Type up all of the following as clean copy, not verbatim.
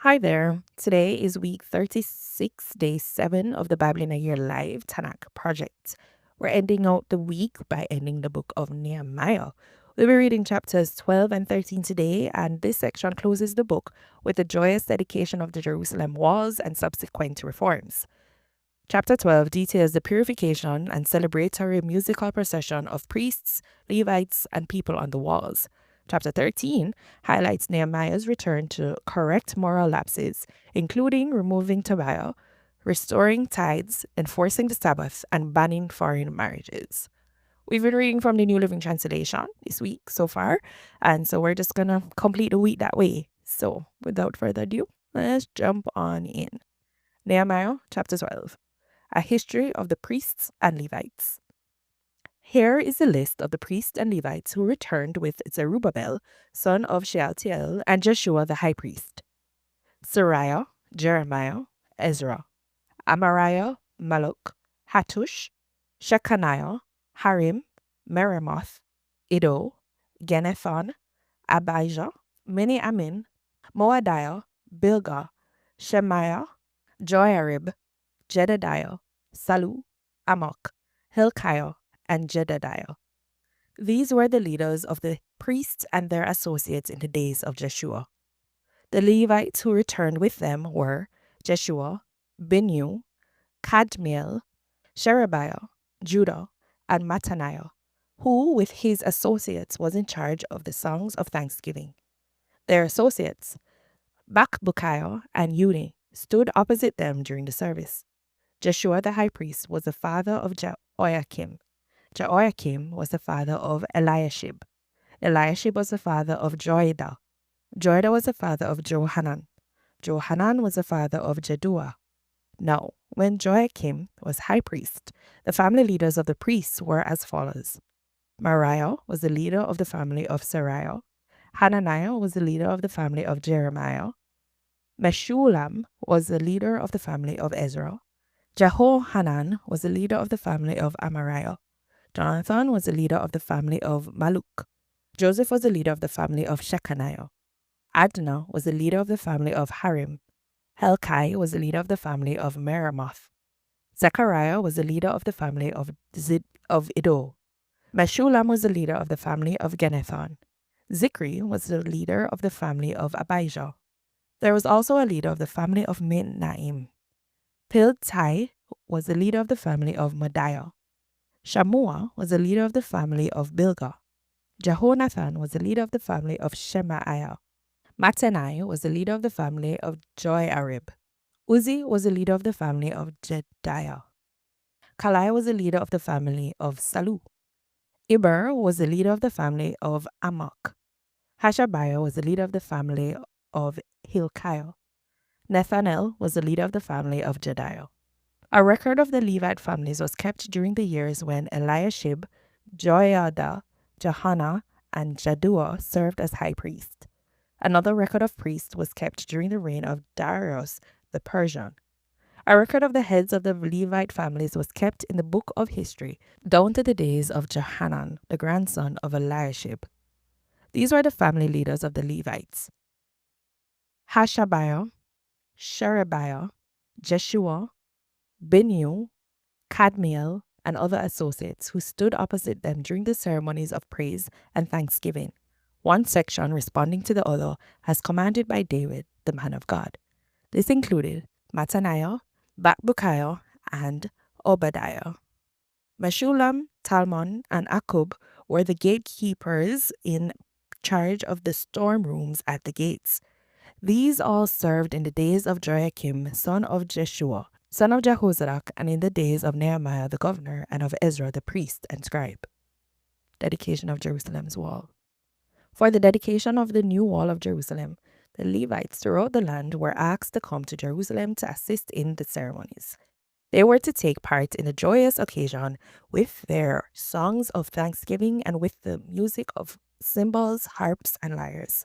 Hi there. Today is week 36, day 7 of the Bible in a Year Live Tanakh project. We're ending out the week by ending the book of Nehemiah. We'll be reading chapters 12 and 13 today, and this section closes the book with the joyous dedication of the Jerusalem walls and subsequent reforms. Chapter 12 details the purification and celebratory musical procession of priests, Levites, and people on the walls. Chapter 13 highlights Nehemiah's return to correct moral lapses, including removing Tobiah, restoring tithes, enforcing the Sabbath, and banning foreign marriages. We've been reading from the New Living Translation this week so far, and so we're just going to complete the week that way. So, without further ado, let's jump on in. Nehemiah chapter 12. A history of the priests and Levites. Here is a list of the priests and Levites who returned with Zerubbabel, son of Shealtiel, and Joshua the high priest: Sariah, Jeremiah, Ezra, Amariah, Maluk, Hattush, Shechaniah, Harim, Meremoth, Iddo, Genethon, Abijah, Mini-Amin, Moadiah, Bilgah, Shemaiah, Joiarib, Jedediah, Salu, Amok, Hilkiah, and Jedediah. These were the leaders of the priests and their associates in the days of Joshua. The Levites who returned with them were Jeshua, Binu, Kadmiel, Sherebiah, Judah, and Mattaniah, who with his associates was in charge of the songs of thanksgiving. Their associates, Bakbukiah and Uni, stood opposite them during the service. Joshua the high priest was the father of Jehoiakim. Jehoiakim was the father of Eliashib. Eliashib was the father of Joiada. Joiada was the father of Johanan. Johanan was the father of Jeduah. Now, when Joachim was high priest, the family leaders of the priests were as follows. Mariah was the leader of the family of Sariah. Hananiah was the leader of the family of Jeremiah. Meshulam was the leader of the family of Ezra. Jehohanan was the leader of the family of Amariah. Jonathan was the leader of the family of Maluk. Joseph was the leader of the family of Shechaniah. Adna was the leader of the family of Harim. Helkai was the leader of the family of Meremoth. Zechariah was the leader of the family of Iddo. Meshulam was the leader of the family of Genethon. Zikri was the leader of the family of Abijah. There was also a leader of the family of Miniaim. Piltai was the leader of the family of Modiah. Shammua was the leader of the family of Bilgah. Jehonathan was the leader of the family of Shemaiah. Mattenai was the leader of the family of Joiarib. Uzi was the leader of the family of Jediah. Kalai was the leader of the family of Salu. Iber was the leader of the family of Amok. Hashabiah was the leader of the family of Hilkiah. Nethanel was the leader of the family of Jediah. A record of the Levite families was kept during the years when Eliashib, Joiada, Johanna, and Jaddua served as high priest. Another record of priests was kept during the reign of Darius the Persian. A record of the heads of the Levite families was kept in the book of history down to the days of Johanan, the grandson of Eliashib. These were the family leaders of the Levites: Hashabiah, Sherebiah, Jeshua, Binu, Kadmiel, and other associates who stood opposite them during the ceremonies of praise and thanksgiving, one section responding to the other as commanded by David, the man of God. This included Mattaniah, Bakbukiah, and Obadiah. Meshulam, Talmon, and Akub were the gatekeepers in charge of the storerooms at the gates. These all served in the days of Joachim, son of Jeshua, son of Jehozadak, and in the days of Nehemiah the governor, and of Ezra the priest and scribe. Dedication of Jerusalem's wall. For the dedication of the new wall of Jerusalem, the Levites throughout the land were asked to come to Jerusalem to assist in the ceremonies. They were to take part in the joyous occasion with their songs of thanksgiving and with the music of cymbals, harps, and lyres.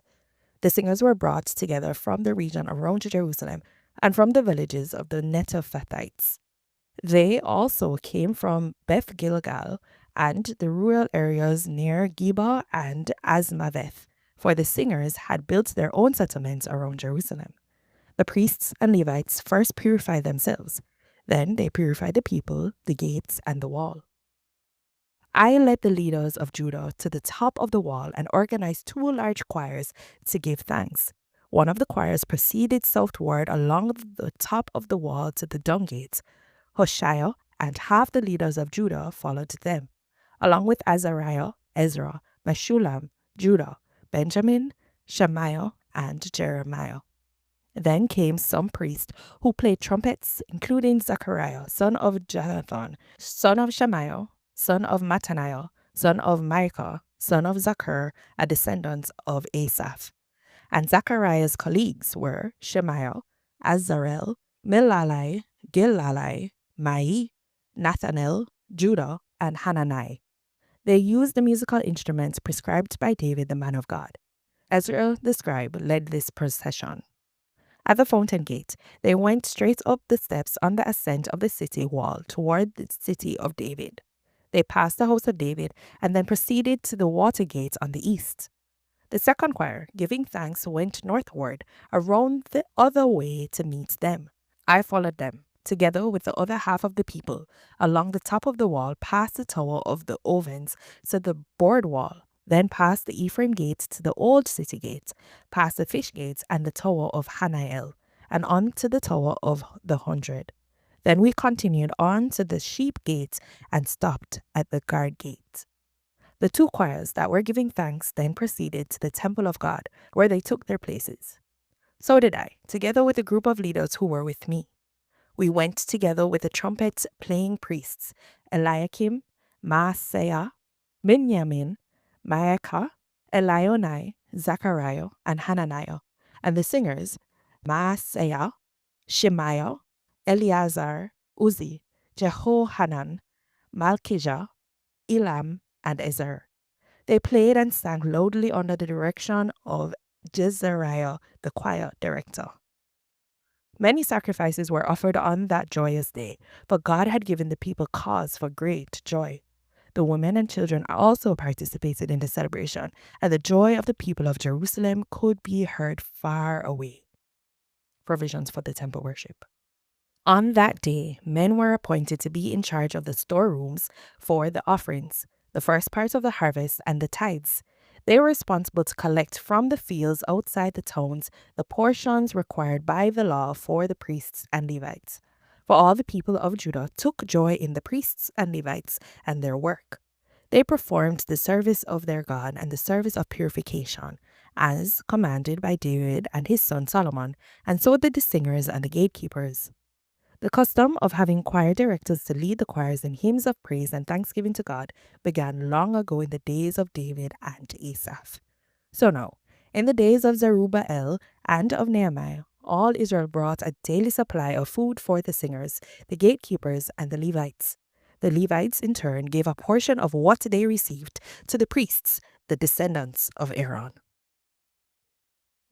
The singers were brought together from the region around Jerusalem and from the villages of the Netophathites. They also came from Beth Gilgal and the rural areas near Geba and Asmaveth, for the singers had built their own settlements around Jerusalem. The priests and Levites first purified themselves. Then they purified the people, the gates, and the wall. I led the leaders of Judah to the top of the wall and organized two large choirs to give thanks. One of the choirs proceeded southward along the top of the wall to the dung gate. Hoshea and half the leaders of Judah followed them, along with Azariah, Ezra, Meshullam, Judah, Benjamin, Shemaiah, and Jeremiah. Then came some priests who played trumpets, including Zechariah, son of Jonathan, son of Shemaiah, son of Mattaniah, son of Micah, son of Zachar, a descendant of Asaph. And Zechariah's colleagues were Shemaiah, Azarel, Milalai, Gilalai, Mai, Nathanael, Judah, and Hanani. They used the musical instruments prescribed by David, the man of God. Ezra the scribe led this procession. At the fountain gate, they went straight up the steps on the ascent of the city wall toward the city of David. They passed the house of David and then proceeded to the water gate on the east. The second choir, giving thanks, went northward, around the other way to meet them. I followed them, together with the other half of the people, along the top of the wall, past the tower of the ovens to the board wall, then past the Ephraim gate to the old city gate, past the fish gate and the tower of Hanael, and on to the tower of the 100. Then we continued on to the sheep gate and stopped at the guard gate. The two choirs that were giving thanks then proceeded to the temple of God, where they took their places. So did I, together with a group of leaders who were with me. We went together with the trumpet-playing priests, Eliakim, Maaseiah, Binyamin, Maacah, Elionai, Zechariah, and Hananiah, and the singers, Maaseiah, Shemaiah, Eleazar, Uzi, Jehohanan, Malchijah, Elam, and Ezer. They played and sang loudly under the direction of Jezariah, the choir director. Many sacrifices were offered on that joyous day, but God had given the people cause for great joy. The women and children also participated in the celebration, and the joy of the people of Jerusalem could be heard far away. Provisions for the temple worship. On that day, men were appointed to be in charge of the storerooms for the offerings, the first part of the harvest, and the tithes. They were responsible to collect from the fields outside the towns the portions required by the law for the priests and Levites. For all the people of Judah took joy in the priests and Levites and their work. They performed the service of their God and the service of purification, as commanded by David and his son Solomon, and so did the singers and the gatekeepers. The custom of having choir directors to lead the choirs in hymns of praise and thanksgiving to God began long ago in the days of David and Asaph. So now, in the days of Zerubbabel and of Nehemiah, all Israel brought a daily supply of food for the singers, the gatekeepers, and the Levites. The Levites, in turn, gave a portion of what they received to the priests, the descendants of Aaron.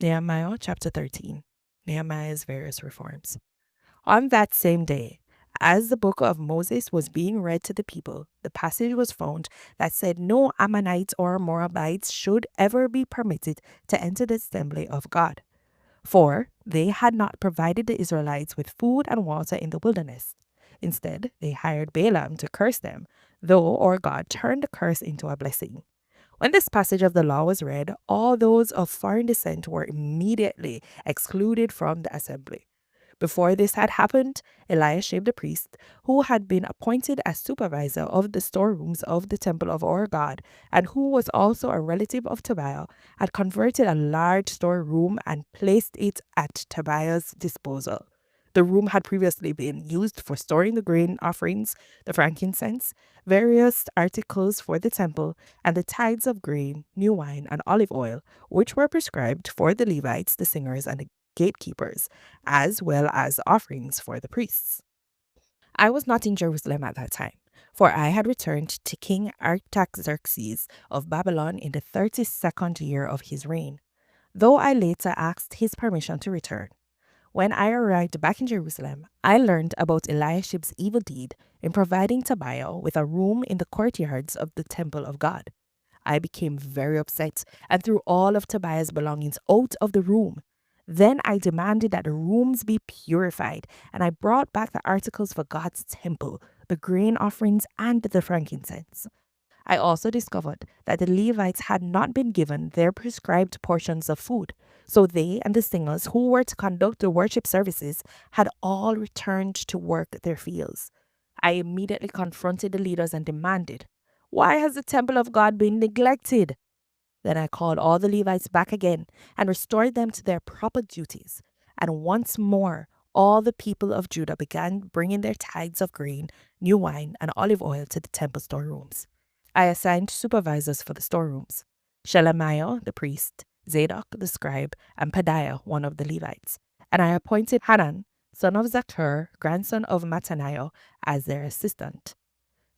Nehemiah chapter 13. Nehemiah's various reforms. On that same day, as the book of Moses was being read to the people, the passage was found that said no Ammonites or Moabites should ever be permitted to enter the assembly of God, for they had not provided the Israelites with food and water in the wilderness. Instead, they hired Balaam to curse them, though our God turned the curse into a blessing. When this passage of the law was read, all those of foreign descent were immediately excluded from the assembly. Before this had happened, Eliashib the priest, who had been appointed as supervisor of the storerooms of the temple of our God, and who was also a relative of Tobiah, had converted a large storeroom and placed it at Tobiah's disposal. The room had previously been used for storing the grain offerings, the frankincense, various articles for the temple, and the tithes of grain, new wine, and olive oil, which were prescribed for the Levites, the singers, and the gatekeepers, as well as offerings for the priests. I was not in Jerusalem at that time, for I had returned to King Artaxerxes of Babylon in the 32nd year of his reign, though I later asked his permission to return. When I arrived back in Jerusalem, I learned about Eliashib's evil deed in providing Tobiah with a room in the courtyards of the temple of God. I became very upset and threw all of Tobiah's belongings out of the room. Then I demanded that the rooms be purified, and I brought back the articles for God's temple, the grain offerings, and the frankincense. I also discovered that the Levites had not been given their prescribed portions of food, so they and the singers who were to conduct the worship services had all returned to work their fields. I immediately confronted the leaders and demanded, "Why has the temple of God been neglected?" Then I called all the Levites back again and restored them to their proper duties. And once more, all the people of Judah began bringing their tithes of grain, new wine, and olive oil to the temple storerooms. I assigned supervisors for the storerooms: Shelemiah the priest, Zadok the scribe, and Pedaiah, one of the Levites. And I appointed Hanan, son of Zakur, grandson of Mattaniah, as their assistant.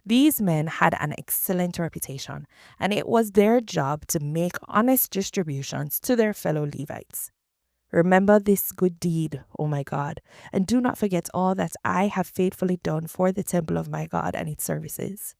These men had an excellent reputation, and it was their job to make honest distributions to their fellow Levites. Remember this good deed, O my God, and do not forget all that I have faithfully done for the temple of my God and its services.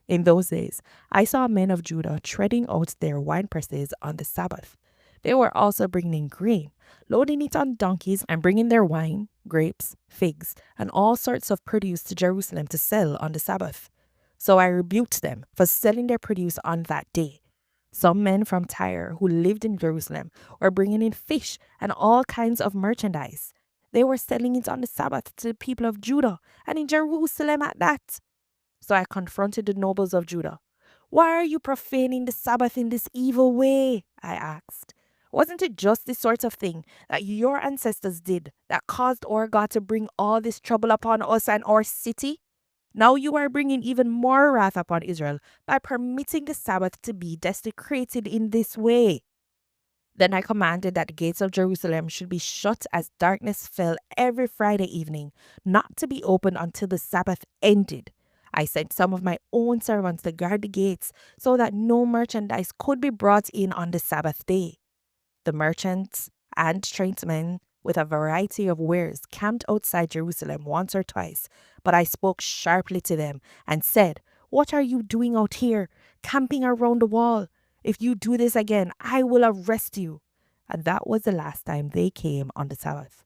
In those days, I saw men of Judah treading out their winepresses on the Sabbath. They were also bringing grain, loading it on donkeys, and bringing their wine, grapes, figs, and all sorts of produce to Jerusalem to sell on the Sabbath. So I rebuked them for selling their produce on that day. Some men from Tyre who lived in Jerusalem were bringing in fish and all kinds of merchandise. They were selling it on the Sabbath to the people of Judah and in Jerusalem at that. So I confronted the nobles of Judah. "Why are you profaning the Sabbath in this evil way?" I asked. "Wasn't it just this sort of thing that your ancestors did that caused our God to bring all this trouble upon us and our city? Now you are bringing even more wrath upon Israel by permitting the Sabbath to be desecrated in this way." Then I commanded that the gates of Jerusalem should be shut as darkness fell every Friday evening, not to be opened until the Sabbath ended. I sent some of my own servants to guard the gates so that no merchandise could be brought in on the Sabbath day. The merchants and tradesmen with a variety of wares camped outside Jerusalem once or twice, but I spoke sharply to them and said, "What are you doing out here, camping around the wall? If you do this again, I will arrest you." And that was the last time they came on the Sabbath.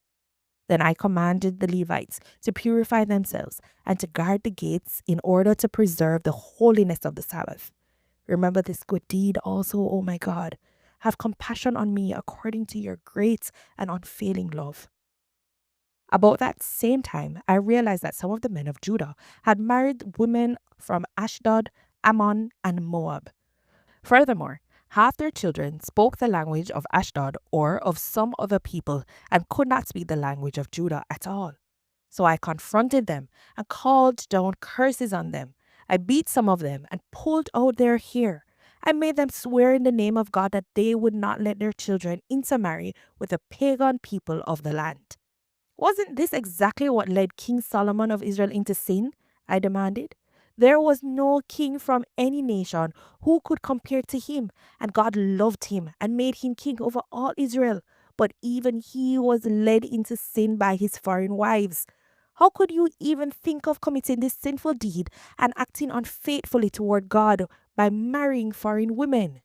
Then I commanded the Levites to purify themselves and to guard the gates in order to preserve the holiness of the Sabbath. Remember this good deed also, O my God. Have compassion on me according to your great and unfailing love. About that same time, I realized that some of the men of Judah had married women from Ashdod, Ammon, and Moab. Furthermore, half their children spoke the language of Ashdod or of some other people and could not speak the language of Judah at all. So I confronted them and called down curses on them. I beat some of them and pulled out their hair. I made them swear in the name of God that they would not let their children intermarry with the pagan people of the land. Wasn't this exactly what led King Solomon of Israel into sin? I demanded. There was no king from any nation who could compare to him, and God loved him and made him king over all Israel. But even he was led into sin by his foreign wives. How could you even think of committing this sinful deed and acting unfaithfully toward God by marrying foreign women?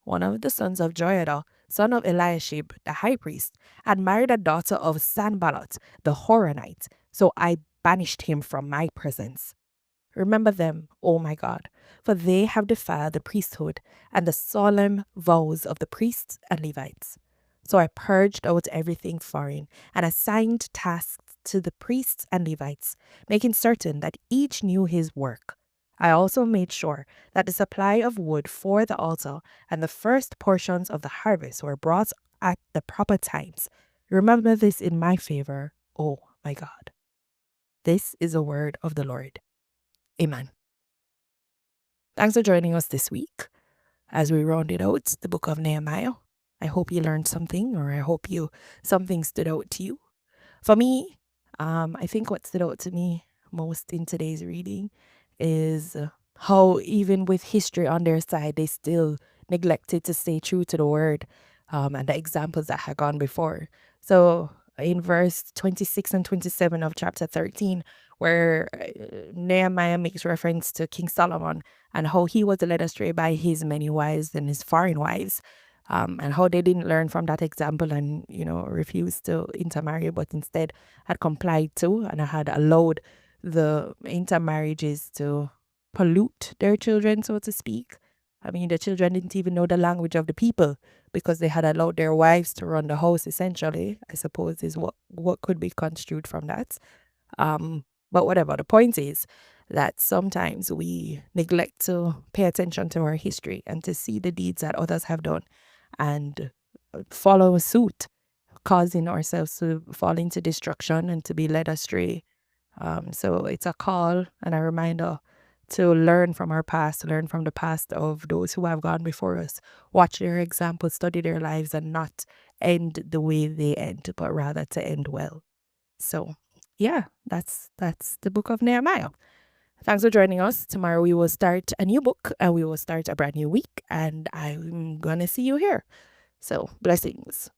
One of the sons of Joiada, son of Eliashib, the high priest, had married a daughter of Sanballat, the Horonite, so I banished him from my presence. Remember them, O my God, for they have defiled the priesthood and the solemn vows of the priests and Levites. So I purged out everything foreign and assigned tasks to the priests and Levites, making certain that each knew his work. I also made sure that the supply of wood for the altar and the first portions of the harvest were brought at the proper times. Remember this in my favor, O my God. This is a word of the Lord. Amen. Thanks for joining us this week as we rounded out the book of Nehemiah. I hope you learned something, or I hope something stood out to you. For me, I think what stood out to me most in today's reading is how even with history on their side, they still neglected to stay true to the word, and the examples that had gone before. So in verse 26 and 27 of chapter 13, where Nehemiah makes reference to King Solomon and how he was led astray by his many wives and his foreign wives. and how they didn't learn from that example and, refused to intermarry, but instead had complied to and had allowed the intermarriages to pollute their children, so to speak. I mean, the children didn't even know the language of the people because they had allowed their wives to run the house, essentially, I suppose is what could be construed from that. But whatever, the point is that sometimes we neglect to pay attention to our history and to see the deeds that others have done and follow suit, causing ourselves to fall into destruction and to be led astray. So it's a call and a reminder to learn from our past, learn from the past of those who have gone before us, watch their examples, study their lives, and not end the way they end, but rather to end well. So, yeah, that's the book of Nehemiah. Thanks for joining us. Tomorrow we will start a new book and we will start a brand new week, and I'm gonna see you here. So, blessings.